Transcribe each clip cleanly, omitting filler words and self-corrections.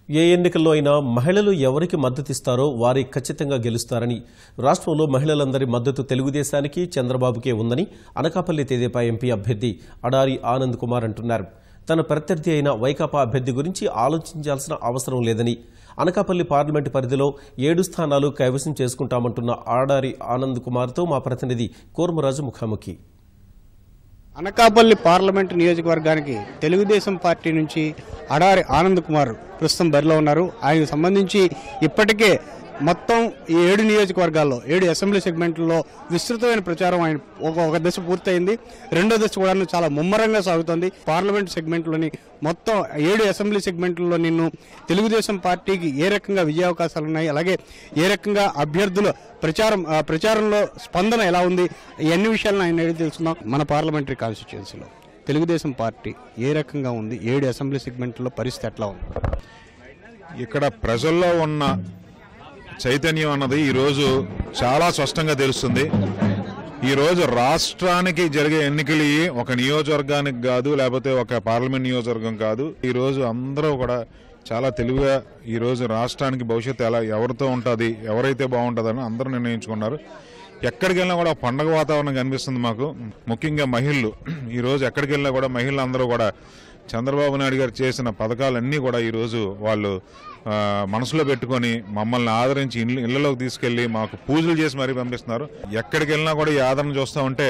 ఏ ఎన్నికల్లో అయినా మహిళలు ఎవరికి మద్దతిస్తారో వారి ఖచ్చితంగా గెలుస్తారని, రాష్ట్రంలో మహిళలందరి మద్దతు తెలుగుదేశానికి, చంద్రబాబుకే ఉందని అనకాపల్లి తెదేపా ఎంపీ అభ్యర్థి అడారి ఆనంద్ కుమార్ అంటున్నారు. తన ప్రత్యర్థి అయిన వైకాపా అభ్యర్థి గురించి ఆలోచించాల్సిన అవసరం లేదని, అనకాపల్లి పార్లమెంటు పరిధిలో 7 స్థానాలు కైవసం చేసుకుంటామంటున్న అడారి ఆనంద్ కుమార్తో మా ప్రతినిధి కూర్మరాజు ముఖాముఖి. అనకాపల్లి పార్లమెంటు నియోజకవర్గానికి తెలుగుదేశం పార్టీ నుంచి అడారి ఆనంద్ కుమార్ ప్రస్తుతం బరిలో ఉన్నారు. ఆయనకు సంబంధించి ఇప్పటికే మొత్తం ఈ 7 నియోజకవర్గాల్లో 7 అసెంబ్లీ సెగ్మెంట్లలో విస్తృతమైన ప్రచారం ఆయన ఒక దశ పూర్తయింది. రెండో దశ కూడా చాలా ముమ్మరంగా సాగుతోంది. పార్లమెంట్ సెగ్మెంట్లోని మొత్తం 7 అసెంబ్లీ సెగ్మెంట్లలో తెలుగుదేశం పార్టీకి ఏ రకంగా విజయావకాశాలు ఉన్నాయి, అలాగే ఏ రకంగా అభ్యర్థుల ప్రచారంలో స్పందన ఎలా ఉంది, ఇవన్నీ విషయాలను ఆయన అడిగి తెలుసుకుందాం. మన పార్లమెంటరీ కాన్స్టిట్యుయెన్సీలో తెలుగుదేశం పార్టీ ఏ రకంగా ఉంది, 7 అసెంబ్లీ సెగ్మెంట్లలో పరిస్థితి ఎట్లా ఉంది? ఇక్కడ ప్రజల్లో ఉన్న చైతన్యం అన్నది ఈరోజు చాలా స్పష్టంగా తెలుస్తుంది. ఈరోజు రాష్ట్రానికి జరిగే ఎన్నికలు ఒక నియోజకవర్గానికి కాదు, లేకపోతే ఒక పార్లమెంట్ నియోజకవర్గం కాదు. ఈరోజు అందరూ కూడా చాలా తెలివిగా ఈరోజు రాష్ట్రానికి భవిష్యత్తు ఎవరితో ఉంటుంది, ఎవరైతే బాగుంటుందని అందరూ నిర్ణయించుకున్నారు. ఎక్కడికి వెళ్ళినా కూడా పండగ వాతావరణం కనిపిస్తుంది మాకు. ముఖ్యంగా మహిళలు ఈరోజు ఎక్కడికి వెళ్ళినా కూడా మహిళలు అందరూ కూడా చంద్రబాబు నాయుడు గారు చేసిన పథకాలన్నీ కూడా ఈరోజు వాళ్ళు మనసులో పెట్టుకొని మమ్మల్ని ఆదరించి ఇళ్లలోకి తీసుకెళ్లి మాకు పూజలు చేసి మరీ పంపిస్తున్నారు. ఎక్కడికి వెళ్ళినా కూడా ఈ ఆదరణ చూస్తూ ఉంటే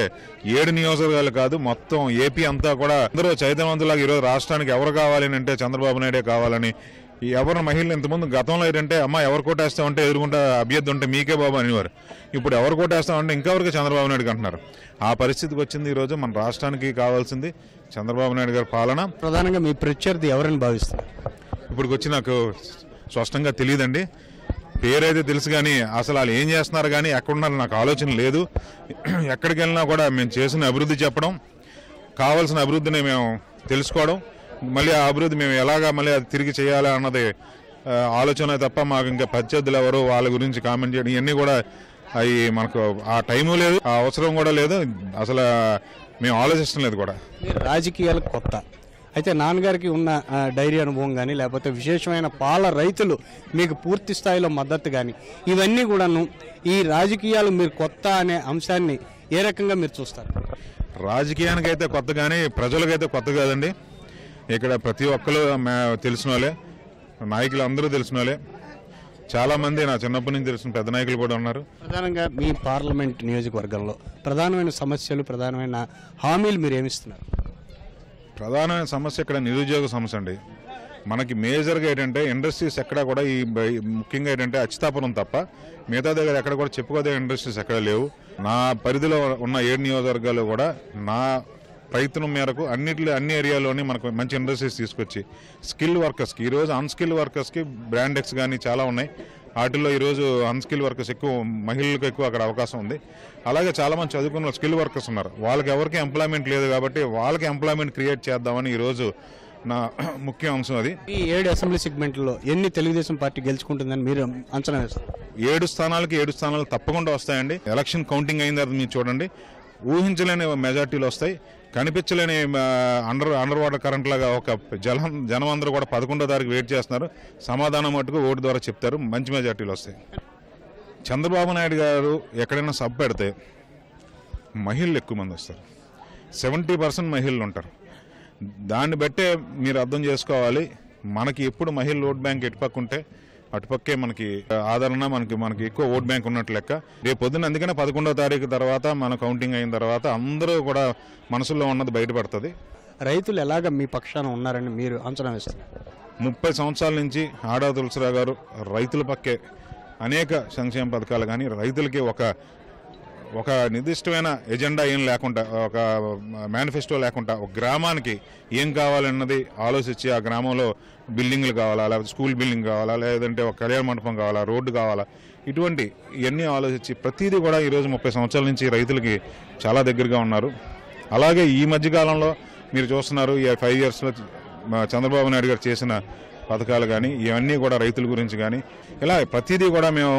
7 నియోజకవర్గాలు కాదు, మొత్తం ఏపీ అంతా కూడా అందరూ చైతన్యవంతులాగా ఈరోజు రాష్ట్రానికి ఎవరు కావాలని అంటే చంద్రబాబు నాయుడే కావాలని. ఎవరు మహిళలు ఇంతకుముందు గతంలో ఏంటంటే అమ్మ ఎవరు కోటేస్తామంటే ఎదురుకుంటే అభ్యర్థి ఉంటే మీకే బాబు అనేవారు. ఇప్పుడు ఎవరు కోటేస్తామంటే ఇంకెవరికి చంద్రబాబు నాయుడుకి అంటున్నారు. ఆ పరిస్థితికి వచ్చింది. ఈరోజు మన రాష్ట్రానికి కావాల్సింది చంద్రబాబు నాయుడు గారి పాలన. ప్రధానంగా మీ ప్రత్యర్థి ఎవరని భావిస్తారు? ఇప్పటికి వచ్చి నాకు స్పష్టంగా తెలియదండి. పేరైతే తెలుసు కానీ అసలు వాళ్ళు ఏం చేస్తున్నారు కానీ ఎక్కడున్నారో నాకు ఆలోచన లేదు. ఎక్కడికి వెళ్ళినా కూడా మేము చేసిన అభివృద్ధి చెప్పడం, కావాల్సిన అభివృద్ధిని మేము తెలుసుకోవడం, మళ్ళీ ఆ అభివృద్ధి మేము ఎలాగా మళ్ళీ అది తిరిగి చేయాలి అన్నది ఆలోచన తప్ప మాకు ఇంకా ప్రత్యర్థులు ఎవరు వాళ్ళ గురించి కామెంట్ చేయడం ఇవన్నీ కూడా అవి మనకు ఆ టైము లేదు, ఆ అవసరం కూడా లేదు, అసలు మేము ఆలోచిస్తాం లేదు కూడా. రాజకీయాలకు కొత్త అయితే నాన్నగారికి ఉన్న డైరీ అనుభవం కానీ, లేకపోతే విశేషమైన పాల రైతులు మీకు పూర్తి స్థాయిలో మద్దతు కానీ, ఇవన్నీ కూడాను ఈ రాజకీయాలు మీరు కొత్త అనే అంశాన్ని ఏ రకంగా మీరు చూస్తారు? రాజకీయానికైతే కొత్త కానీ ప్రజలకైతే కొత్త కాదండి. ఇక్కడ ప్రతి ఒక్కరు తెలిసిన వాళ్ళే, నాయకులు అందరూ తెలిసిన వాళ్ళే. చాలామంది నా చిన్నప్పటి నుంచి తెలిసిన పెద్ద నాయకులు కూడా ఉన్నారు. ప్రధానంగా మీ పార్లమెంట్ నియోజకవర్గంలో ప్రధానమైన సమస్యలు, ప్రధానమైన హామీలు మీరు ఏమిస్తున్నారు? ప్రధానమైన సమస్య ఇక్కడ నిరుద్యోగ సమస్య అండి. మనకి మేజర్గా ఏంటంటే ఇండస్ట్రీస్ ఎక్కడ కూడా ముఖ్యంగా ఏంటంటే అచ్యుతాపురం తప్ప మిగతా దగ్గర ఎక్కడ కూడా చెప్పుకోదగ్గ ఇండస్ట్రీస్ ఎక్కడ లేవు. నా పరిధిలో ఉన్న 7 నియోజకవర్గాలు కూడా నా ప్రయత్నం మేరకు అన్ని ఏరియాలోని మనకు మంచి ఇండస్ట్రీస్ తీసుకొచ్చి స్కిల్ వర్కర్స్కి, ఈరోజు అన్స్కిల్ వర్కర్స్కి బ్రాండెక్స్ కానీ చాలా ఉన్నాయి. వాటిల్లో ఈరోజు అన్స్కిల్ వర్కర్స్ ఎక్కువ, మహిళలకు ఎక్కువ అక్కడ అవకాశం ఉంది. అలాగే చాలామంది చదువుకున్న స్కిల్ వర్కర్స్ ఉన్నారు. వాళ్ళకి ఎవరికి ఎంప్లాయ్మెంట్ లేదు కాబట్టి వాళ్ళకి ఎంప్లాయ్మెంట్ క్రియేట్ చేద్దామని ఈరోజు నా ముఖ్య అంశం అది. ఈ 7 అసెంబ్లీ సెగ్మెంట్లో ఎన్ని తెలుగుదేశం పార్టీ గెలుచుకుంటుందని మీరు అంచనా వేస్తారు? 7 స్థానాలకి 7 స్థానాలు తప్పకుండా వస్తాయండి. ఎలక్షన్ కౌంటింగ్ అయిన తర్వాత మీరు చూడండి, ఊహించలేని మెజార్టీలు వస్తాయి. కనిపించలేని అండర్ వాటర్ కరెంట్ లాగా ఒక జనం అందరూ కూడా 11వ తారీఖు వెయిట్ చేస్తున్నారు. సమాధానం మటుకు ఓటు ద్వారా చెప్తారు. మంచి మెజార్టీలు వస్తాయి. చంద్రబాబు నాయుడు గారు ఎక్కడైనా సభ పెడితే మహిళలు ఎక్కువ మంది వస్తారు. 70% మహిళలు ఉంటారు. దాన్ని బట్టే మీరు అర్థం చేసుకోవాలి, మనకి ఎప్పుడు మహిళల ఓట్ బ్యాంక్ ఎటుపక్కుంటే అటుపక్కే మనకి ఆదరణ, మనకి ఎక్కువ ఓట్ బ్యాంక్ ఉన్నట్టు లెక్క. రేపు పొద్దున్న అందుకనే 11వ తారీఖు తర్వాత మన కౌంటింగ్ అయిన తర్వాత అందరూ కూడా మనసులో ఉన్నది బయటపడుతుంది. రైతులు ఎలాగ మీ పక్షాన ఉన్నారని మీరు అంచనా వేస్తారు? 30 సంవత్సరాల నుంచి ఆడా తులసిరావు గారు రైతుల పక్కే అనేక సంక్షేమ పథకాలు కానీ రైతులకి ఒక నిర్దిష్టమైన ఎజెండా ఏం లేకుండా, ఒక మేనిఫెస్టో లేకుండా, ఒక గ్రామానికి ఏం కావాలన్నది ఆలోచించి ఆ గ్రామంలో బిల్డింగ్లు కావాలా, లేకపోతే స్కూల్ బిల్డింగ్ కావాలా, లేదంటే ఒక కళ్యాణ మండపం కావాలా, రోడ్డు కావాలా, ఇటువంటి ఇవన్నీ ఆలోచించి ప్రతిదీ కూడా ఈరోజు 30 సంవత్సరాల నుంచి రైతులకి చాలా దగ్గరగా ఉన్నారు. అలాగే ఈ మధ్యకాలంలో మీరు చూస్తున్నారు, ఈ 5 ఇయర్స్లో చంద్రబాబు నాయుడు గారు చేసిన పథకాలు కానీ ఇవన్నీ కూడా రైతుల గురించి కానీ ఇలా ప్రతిదీ కూడా మేము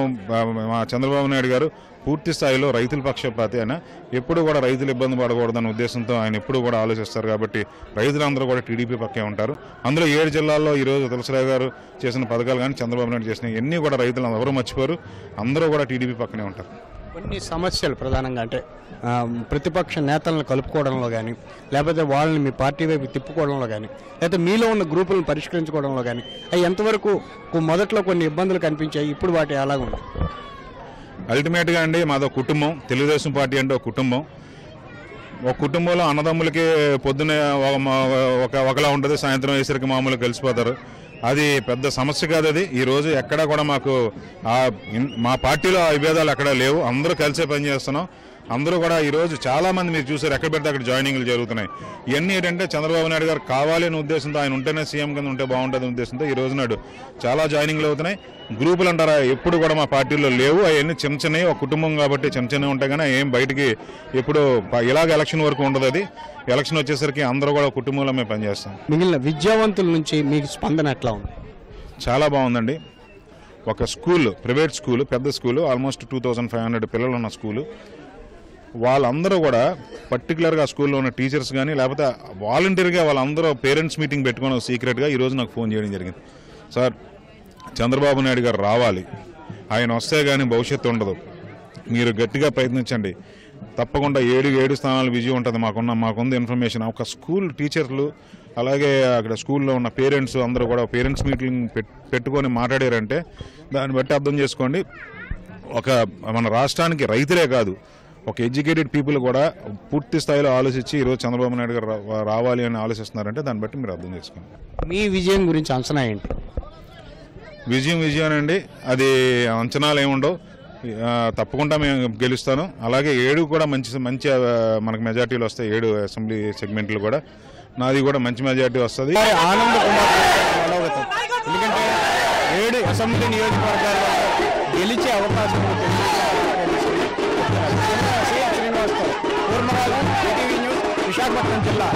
మా చంద్రబాబు నాయుడు గారు పూర్తి స్థాయిలో రైతుల పక్షపాతి అయినా ఎప్పుడు కూడా రైతులు ఇబ్బంది పడకూడదన్న ఉద్దేశంతో ఆయన ఎప్పుడు కూడా ఆలోచిస్తారు. కాబట్టి రైతులందరూ కూడా టీడీపీ పక్కే ఉంటారు. అందులో 7 జిల్లాల్లో ఈరోజు తులసిరావు గారు చేసిన పథకాలు కానీ చంద్రబాబు నాయుడు చేసిన ఎన్ని కూడా రైతులు ఎవరు మర్చిపోరు. అందరూ కూడా టీడీపీ పక్కనే ఉంటారు. కొన్ని సమస్యలు ప్రధానంగా అంటే ప్రతిపక్ష నేతలను కలుపుకోవడంలో కానీ, లేకపోతే వాళ్ళని మీ పార్టీ వైపు తిప్పుకోవడంలో కానీ, లేకపోతే మీలో ఉన్న గ్రూపులను పరిష్కరించుకోవడంలో కానీ అవి ఎంతవరకు మొదట్లో కొన్ని ఇబ్బందులు కనిపించాయి, ఇప్పుడు వాటి అలాగే ఉన్నాయి? అల్టిమేట్గా అండి మాదో కుటుంబం. తెలుగుదేశం పార్టీ అంటే ఒక కుటుంబం. ఒక కుటుంబంలో అన్నదమ్ములకి పొద్దున్నే ఒకలా ఉంటుంది, సాయంత్రం వేసరికి మామూలుగా కలిసిపోతారు. అది పెద్ద సమస్య కాదు. అది ఈరోజు ఎక్కడా కూడా మాకు మా పార్టీలో ఆ విభేదాలు ఎక్కడా లేవు. అందరూ కలిసే పనిచేస్తున్నాం. అందరూ కూడా ఈరోజు చాలామంది మీరు చూసారు, ఎక్కడ పెడితే అక్కడ జాయినింగ్లు జరుగుతున్నాయి. ఇవన్నీ ఏంటంటే చంద్రబాబు నాయుడు గారు కావాలని ఉద్దేశంతో, ఆయన ఉంటేనే సీఎం కింద ఉంటే బాగుంటుంది ఉద్దేశంతో ఈ రోజు నాడు చాలా జాయినింగ్లు అవుతున్నాయి. గ్రూపులు అంటారా ఎప్పుడు కూడా మా పార్టీలో లేవు. అవన్నీ చిన్న చిన్నవి, ఒక కుటుంబం కాబట్టి చిన్న చిన్నవి ఉంటాయి కానీ ఏం బయటికి ఎప్పుడు ఇలాగ ఎలక్షన్ వరకు ఉండదు. అది ఎలక్షన్ వచ్చేసరికి అందరూ కూడా కుటుంబంలో మేము పనిచేస్తాం. మిగిలిన విద్యావంతుల నుంచి మీకు స్పందన ఎట్లా ఉంది? చాలా బాగుందండి. ఒక స్కూల్, ప్రైవేట్ స్కూల్, పెద్ద స్కూలు, ఆల్మోస్ట్ 2500 పిల్లలు ఉన్న స్కూలు. వాళ్ళందరూ కూడా పర్టికులర్గా స్కూల్లో ఉన్న టీచర్స్ కానీ లేకపోతే వాలంటీర్గా వాళ్ళందరూ పేరెంట్స్ మీటింగ్ పెట్టుకుని సీక్రెట్గా ఈరోజు నాకు ఫోన్ చేయడం జరిగింది. సార్, చంద్రబాబు నాయుడు గారు రావాలి, ఆయన వస్తే కానీ భవిష్యత్తు ఉండదు, మీరు గట్టిగా ప్రయత్నించండి, తప్పకుండా 7 స్థానాలు విజయం ఉంటుంది. మాకుంది ఇన్ఫర్మేషన్. ఒక స్కూల్ టీచర్లు అలాగే అక్కడ స్కూల్లో ఉన్న పేరెంట్స్ అందరూ కూడా పేరెంట్స్ మీటింగ్ పెట్టుకొని మాట్లాడారంటే దాన్ని బట్టి అర్థం చేసుకోండి. మన రాష్ట్రానికి రైతులే కాదు, ఒక ఎడ్యుకేటెడ్ పీపుల్ కూడా పూర్తి స్థాయిలో ఆలోచించి ఈరోజు చంద్రబాబు నాయుడు గారు రావాలి అని ఆలోచిస్తున్నారంటే దాన్ని బట్టి మీరు అర్థం చేసుకోండి. మీ విజయం గురించి అంచనా ఏంటి? విజయం అండి, అది అంచనాలు ఏముండవు. తప్పకుండా మేము గెలుస్తాను. అలాగే 7 కూడా మంచి మనకు మెజార్టీలు వస్తాయి. 7 అసెంబ్లీ సెగ్మెంట్లు కూడా నాది కూడా మంచి మెజార్టీ వస్తుంది. ఆనంద్ కుమార్ ఎందుకంటే 7 అసెంబ్లీ నియోజకవర్గాల్లో గెలిచే అవకాశం ఉంది. శ్రీనివాస్, విశాఖపట్నం జిల్లా.